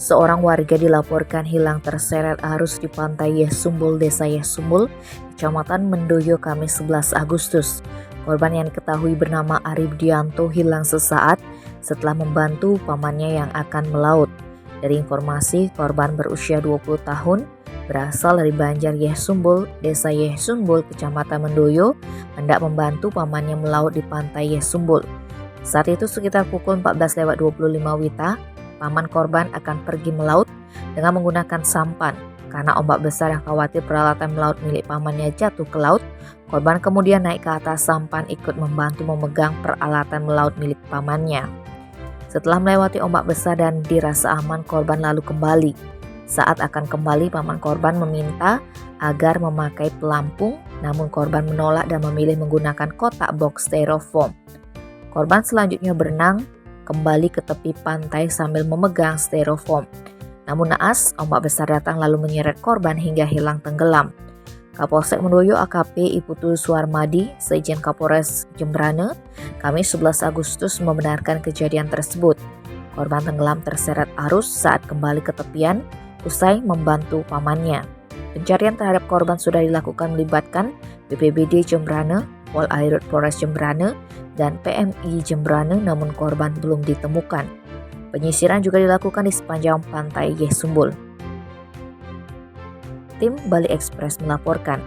Seorang warga dilaporkan hilang terseret arus di pantai Yesumbul, Desa Yesumbul, Kecamatan Mendoyo, Kamis 11 Agustus. Korban yang diketahui bernama Arif Dianto hilang sesaat setelah membantu pamannya yang akan melaut. Dari informasi, korban berusia 20 tahun, berasal dari Banjar Yesumbul, Desa Yesumbul, Kecamatan Mendoyo, hendak membantu pamannya melaut di pantai Yesumbul. Saat itu sekitar pukul 14.25 WITA, paman korban akan pergi melaut dengan menggunakan sampan. Karena ombak besar yang khawatir peralatan melaut milik pamannya jatuh ke laut, korban kemudian naik ke atas sampan ikut membantu memegang peralatan melaut milik pamannya. Setelah melewati ombak besar dan dirasa aman, korban lalu kembali. Saat akan kembali, paman korban meminta agar memakai pelampung, namun korban menolak dan memilih menggunakan kotak box styrofoam. Korban selanjutnya berenang kembali ke tepi pantai sambil memegang styrofoam. Namun naas, ombak besar datang lalu menyeret korban hingga hilang tenggelam. Kapolsek Mendoyo AKP Iputu Suarmadi, Sejen Kapolres Jembrane, Kamis 11 Agustus membenarkan kejadian tersebut. Korban tenggelam terseret arus saat kembali ke tepian usai membantu pamannya. Pencarian terhadap korban sudah dilakukan melibatkan BPBD Jembrane, Pol Airut Polres Jembrane, dan PMI Jembrane, namun korban belum ditemukan. Penyisiran juga dilakukan di sepanjang pantai Yesumbul. Tim Bali Express melaporkan.